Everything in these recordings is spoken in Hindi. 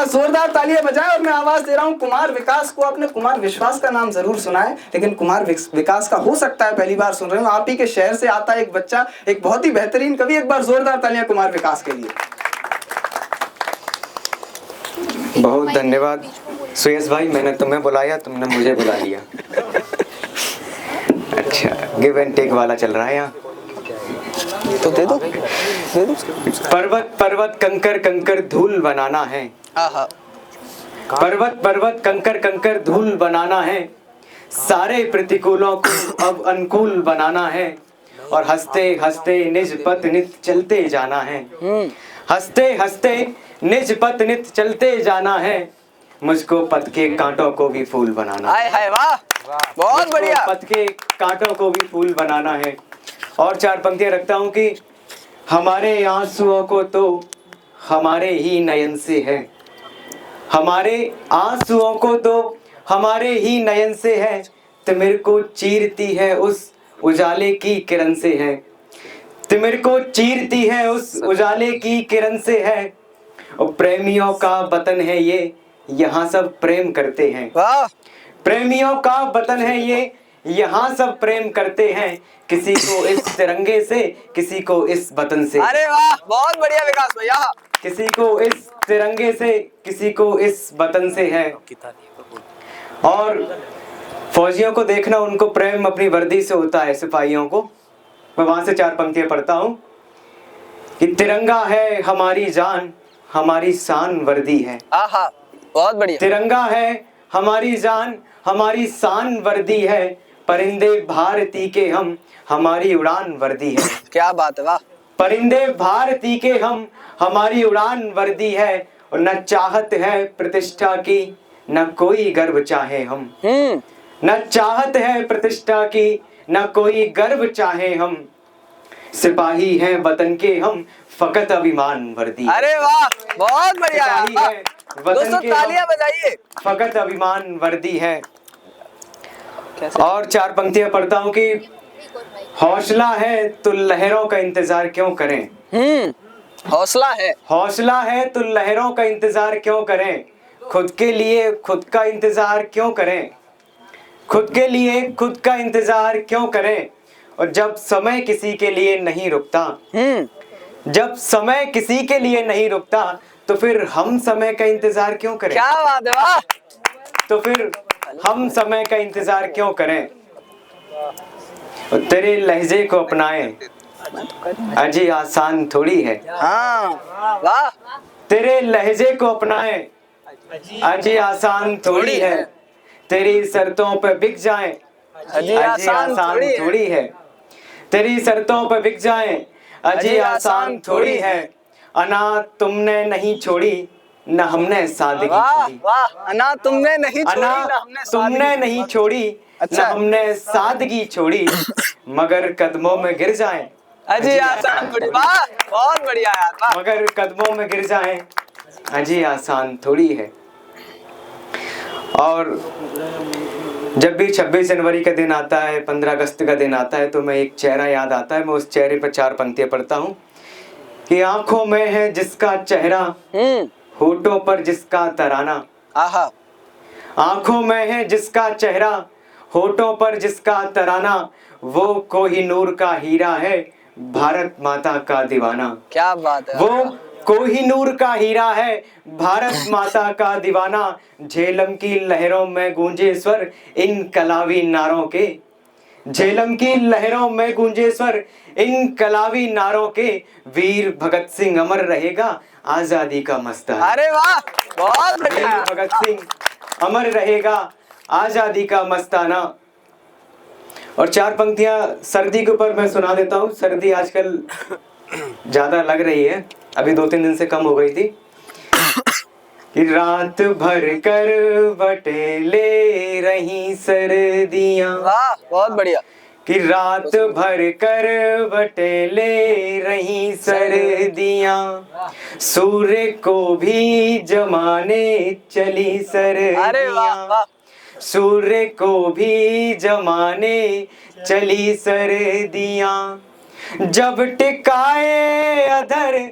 बार जोरदार तालियां बजाएं। और मैं आवाज दे रहा हूं कुमार विकास को। आपने कुमार विश्वास का नाम जरूर सुना है, लेकिन कुमार विकास का हो सकता है पहली बार सुन रहे हो। आप ही के शहर से आता है एक बच्चा, एक बहुत ही बेहतरीन कवि। एक बार जोरदार तालियां कुमार विकास के लिए। बहुत धन्यवाद सुयश भाई, मैंने तुम्हें बुलाया, तुमने मुझे बुला लिया। अच्छा, गिव एंड टेक वाला चल रहा है यहाँ, तो दे दो। पर्वत पर्वत कंकर कंकर धूल बनाना है। पर्वत पर्वत कंकर कंकर धूल बनाना है। सारे प्रतिकूलों को अब अनुकूल बनाना है। और हंसते हंसते निज पथ नित चलते जाना है। हंसते हंसते निज पथ नित चलते जाना है। मुझको पथ के कांटों को भी फूल बनाना है। हाय वाह, बहुत बढ़िया। पथ के कांटों को भी फूल बनाना है। और 4 पंक्तियां रखता हूं कि हमारे आंसुओं को तो हमारे ही नयन से है। हमारे आंसुओं को तो हमारे ही नयन से है। तिमिर को चीरती है उस उजाले की किरण से है। तिमिर को चीरती है उस उजाले की किरण से है। और प्रेमियों का वतन है ये, यहाँ सब प्रेम करते हैं। वाह, प्रेमियों का वतन है ये, यहाँ सब प्रेम करते हैं। किसी को इस तिरंगे से, किसी को इस वतन से। अरे वाह, बहुत बढ़िया विकास भैया। किसी को इस तिरंगे से, किसी को इस वतन से है। और फौजियों को देखना, उनको प्रेम अपनी वर्दी से होता है, सिपाहियों को। मैं वहां से 4 पंक्तियां पढ़ता हूं कि तिरंगा है हमारी जान, हमारी शान वर्दी है। आहा, बहुत बढ़िया। तिरंगा है हमारी जान, हमारी शान वर्दी है। परिंदे भारती के हम, हमारी उड़ान वर्दी है। क्या बात है, वाह। परिंदे भारती के हम, हमारी उड़ान वर्दी है। और न चाहत है प्रतिष्ठा की, न कोई गर्व चाहे हम। न चाहत है प्रतिष्ठा की, न कोई गर्व चाहे हम। सिपाही हैं वतन के हम, फकत अभिमान वर्दी। अरे वाह, बहुत बढ़िया। सिपाही हैं वतन दोस्तों के तालियां बजाइए। फकत अभिमान वर्दी है। और 4 पंक्तियां पढ़ता हूं कि हौसला है तो लहरों का इंतजार क्यों करें। हौसला है। हौसला है तो लहरों का इंतजार क्यों करें। खुद के लिए खुद का इंतजार क्यों करें। खुद के लिए खुद का इंतजार क्यों करें। और जब समय किसी के लिए नहीं रुकता, जब समय किसी के लिए नहीं रुकता, तो फिर हम समय का इंतजार क्यों करें। क्या बात है, वाह। तो फिर हम समय का इंतजार क्यों करें। और तेरे लहजे को अपनाएं, अजी आसान थोड़ी है। हाँ, वाह। तेरे लहजे को अपनाएं, अजी आसान थोड़ी है। तेरी शर्तों पे बिक जाएं, अजी आसान थोड़ी है। तेरी शर्तों पे बिक जाएं, अजी आसान थोड़ी है। अना तुमने नहीं छोड़ी, न हमने सादगी छोड़ी। वाह, अना तुमने नहीं छोड़ी, अना तुमने नहीं छोड़ी, न हमने सादगी छोड़ी। मगर कदमों में गिर जाएं, अजी आसान थोड़ी। वाह, बहुत बढ़िया यार, वाह। मगर कदमों में गिर जाएं, अजी आसान थोड़ी है। और जब भी 26 जनवरी का दिन आता है, 15 अगस्त का दिन आता है, तो मैं एक चेहरा याद आता है। मैं उस चेहरे पर 4 पंक्तियां पढ़ता हूँ कि आंखों में है जिसका चेहरा, होठों पर जिसका तराना। आहा, आंखों में है जिसका चेहरा, होठों पर जिसका तराना। वो कोहिनूर का हीरा है, भारत माता का दीवाना। क्या बात है। वो कोहिनूर का हीरा है, भारत माता का दीवाना। झेलम की लहरों में गूंजे स्वर इनकलाबी नारों के। झेलम की लहरों में गूंजे स्वर इनकलाबी नारों के। वीर भगत सिंह अमर रहेगा, आजादी का मस्ताना। अरे वाह, बहुत बढ़िया। वीर भगत सिंह अमर रहेगा, आजादी का मस्ताना। और 4 पंक्तियां सर्दी के ऊपर मैं सुना देता हूँ। सर्दी आजकल ज्यादा लग रही है, अभी 2-3 दिन से कम हो गई थी। कि रात भर करवटें ले रही सर्दियां। वाह, बहुत बढ़िया। कि रात भर करवटें ले रही सर्दियां। सूर्य को भी जमाने चली अरे सर्दियां। वाह, वाह। सूर्य को भी जमाने चली सर्दियां। जब टिकाए अधर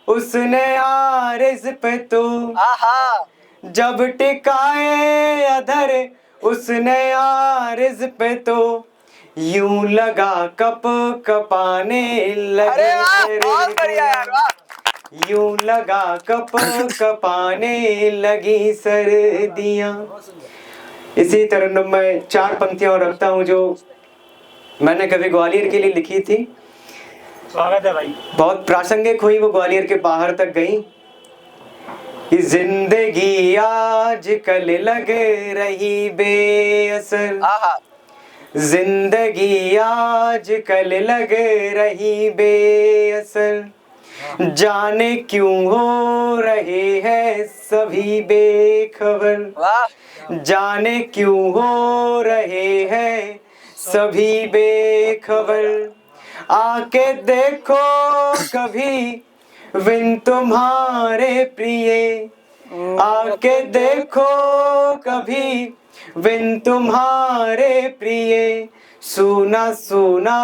उसने आरिज़ पे तो आहा जब टिकाए अधर उसने आरिज़ पे तो यूं लगा कप कपाने लगे अरे वाह बहुत बढ़िया यार वाह। यूं लगा कप कपाने लगी सर्दियां। इसी तरह मैं 4 पंक्तियां और रखता हूँ जो मैंने कभी ग्वालियर के लिए लिखी थी। स्वागत है भाई। बहुत प्रासंगिक हुई, वो ग्वालियर के बाहर तक गई कि जिंदगी आज कल लग रही बेअसर, आहा जिंदगी आज कल लग रही बेअसर, जाने क्यों हो रहे हैं सभी बेखबर, वाह जाने क्यों हो रहे हैं सभी बेखबर, आके देखो कभी बिन तुम्हारे प्रिय, आके देखो कभी बिन तुम्हारे प्रिय, सूना सूना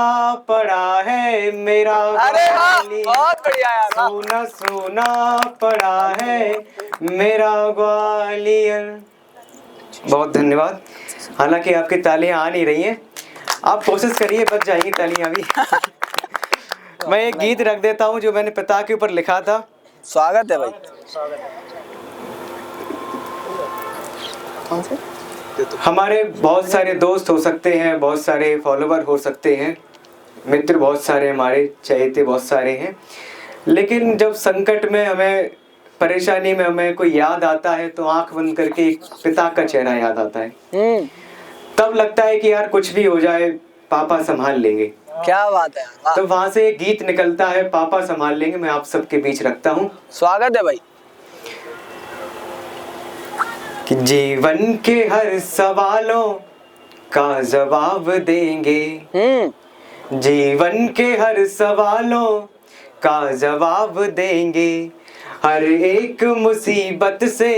पड़ा है मेरा अरे वाह ग्वालियर, बहुत बढ़िया यार वाह। सूना सूना पड़ा है मेरा ग्वालियर। बहुत धन्यवाद। हालांकि आपकी तालियां आ नहीं रही हैं, आप कोशिश करिए, बच जाएंगी तालियां भी। मैं एक गीत रख देता हूँ जो मैंने पिता के ऊपर लिखा था। स्वागत है भाई। हमारे बहुत सारे दोस्त हो सकते हैं, बहुत सारे फॉलोवर हो सकते हैं, मित्र बहुत सारे, हमारे चहेते बहुत सारे हैं, लेकिन जब संकट में हमें, परेशानी में हमें कोई याद आता है तो आंख बंद करके एक पिता का चेहरा याद आता है। तब लगता है कि यार कुछ भी हो जाए पापा संभाल लेंगे। क्या बात है यार वाह। तो वहां से एक गीत निकलता है, पापा संभाल लेंगे, मैं आप सबके बीच रखता हूँ। स्वागत है भाई। कि जीवन के हर सवालों का जवाब देंगे, जीवन के हर सवालों का जवाब देंगे, हर एक मुसीबत से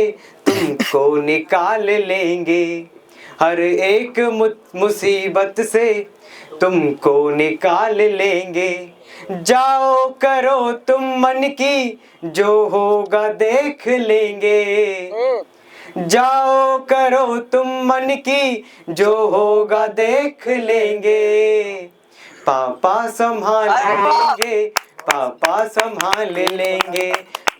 तुमको निकाल लेंगे, हर एक मुसीबत से तुमको निकाल लेंगे, जाओ करो तुम मन की जो होगा देख लेंगे, जाओ करो तुम मन की जो होगा देख लेंगे, पापा संभाल लेंगे, पापा संभाल लेंगे,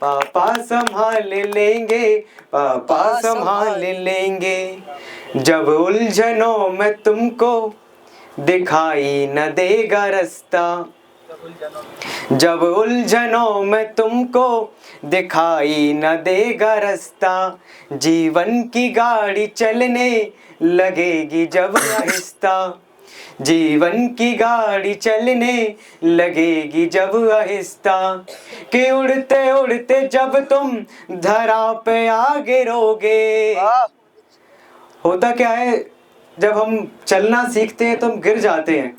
पापा संभाल लेंगे, पापा संभाल लेंगे, जब उलझनों में तुमको दिखाई न देगा रास्ता, जब उलझनों में तुमको दिखाई न देगा रास्ता, जीवन की गाड़ी चलने लगेगी जब आहिस्ता, जीवन की गाड़ी चलने लगेगी जब आहिस्ता, कि उड़ते उड़ते जब तुम धरा पे आ गिरोगे। होता क्या है, जब हम चलना सीखते हैं तो हम गिर जाते हैं,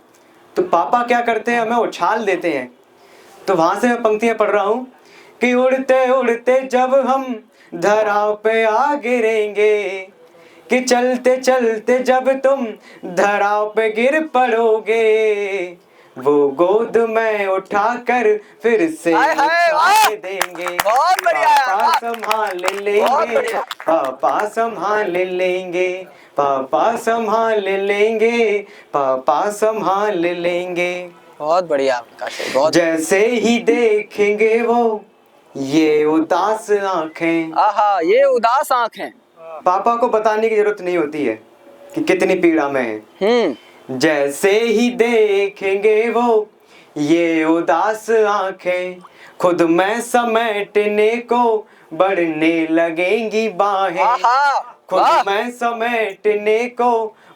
तो पापा क्या करते हैं, हमें उछाल देते हैं। तो वहां से मैं पंक्तियां पढ़ रहा हूं कि उड़ते उड़ते जब हम धराव पे आ गिरेंगे, कि चलते चलते जब तुम धराव पे गिर पड़ोगे, वो गोद में उठाकर फिर से उछाल देंगे, बहुत बढ़िया पापा संभाल लेंगे, पापा संभाल लेंगे, पापा संभाल लेंगे, पापा संभाल लेंगे। बहुत बढ़िया बहुत। जैसे ही देखेंगे वो ये उदास आंखें, आहा ये उदास आंखें, पापा को बताने की जरूरत नहीं होती है कि कितनी पीड़ा में है। जैसे ही देखेंगे वो ये उदास आंखें, खुद में समेटने को बढ़ने लगेंगी बाहें, खुद में समेटने को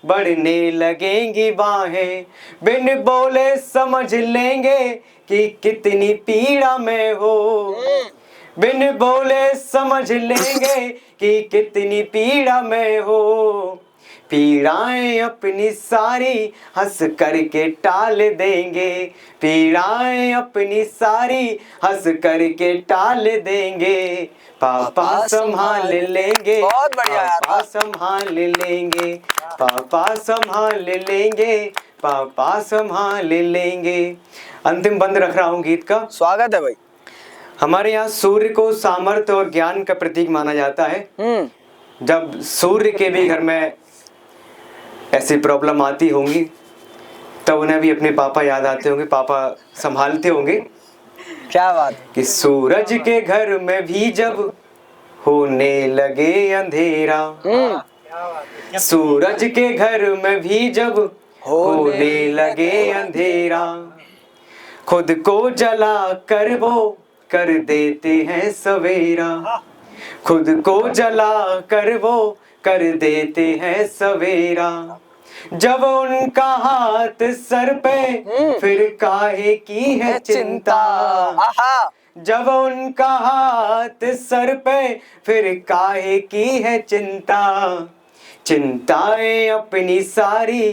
बढ़ने लगेंगी बाहें, बिन बोले समझ लेंगे कि कितनी पीड़ा में हो, बिन बोले समझ लेंगे कि कितनी पीड़ा में हो, पीड़ाएं अपनी सारी हंस करके टाल देंगे, पीड़ाएं अपनी सारी हंस करके टाल देंगे, पापा संभाल लेंगे, बहुत बढ़िया यार, पापा संभाल लेंगे, पापा संभाल लेंगे, पापा संभाल लेंगे। अंतिम बंद रख रहा हूँ गीत का। स्वागत है भाई। हमारे यहाँ सूर्य को सामर्थ्य और ज्ञान का प्रतीक माना जाता है। जब सूर्य के भी घर में ऐसी प्रॉब्लम आती होंगी तब उन्हें भी अपने पापा याद आते होंगे, पापा संभालते होंगे। क्या बात है। कि सूरज के घर में भी जब होने लगे अंधेरा, सूरज के घर में भी जब होने लगे अंधेरा, खुद को जला कर वो कर देते हैं सवेरा, खुद को जला कर वो कर देते हैं सवेरा। जब उनका हाथ सर पे फिर काहे की है चिंता, जब उनका हाथ सर पे फिर काहे की है चिंता, चिंताएं अपनी सारी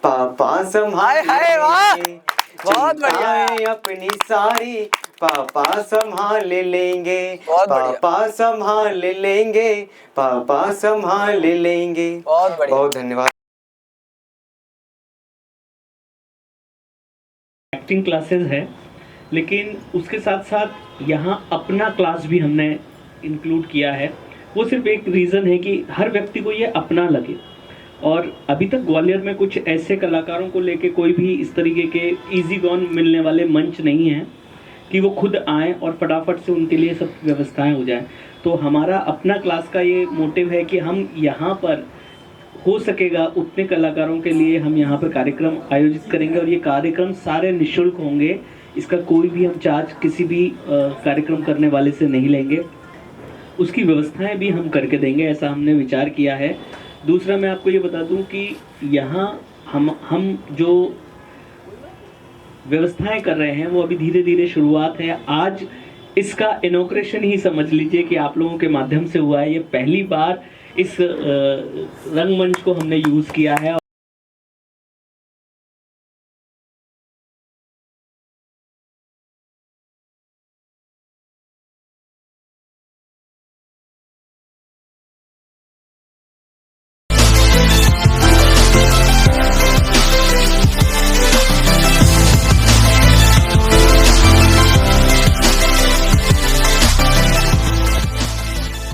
पापा संभालेंगे, चिंताएं अपनी सारी पापा संभाल लेंगे, पापा संभाल लेंगे, पापा संभाल लेंगे। बहुत धन्यवाद। एक्टिंग क्लासेस है, लेकिन उसके साथ साथ यहाँ अपना क्लास भी हमने इंक्लूड किया है। वो सिर्फ एक रीज़न है कि हर व्यक्ति को ये अपना लगे। और अभी तक ग्वालियर में कुछ ऐसे कलाकारों को लेके कोई भी इस तरीके के इजी गॉन मिलने वाले मंच नहीं हैं कि वो खुद आएँ और फटाफट से उनके लिए सब व्यवस्थाएं हो जाएं। तो हमारा अपना क्लास का ये मोटिव है कि हम यहाँ पर हो सकेगा उतने कलाकारों के लिए हम यहाँ पर कार्यक्रम आयोजित करेंगे, और ये कार्यक्रम सारे निःशुल्क होंगे। इसका कोई भी हम चार्ज किसी भी कार्यक्रम करने वाले से नहीं लेंगे। उसकी व्यवस्थाएं भी हम करके देंगे, ऐसा हमने विचार किया है। दूसरा मैं आपको ये बता दूं कि यहाँ हम जो व्यवस्थाएं कर रहे हैं वो अभी धीरे धीरे शुरुआत है। आज इसका इनॉग्रेशन ही समझ लीजिए कि आप लोगों के माध्यम से हुआ है। ये पहली बार इस रंगमंच को हमने यूज़ किया है।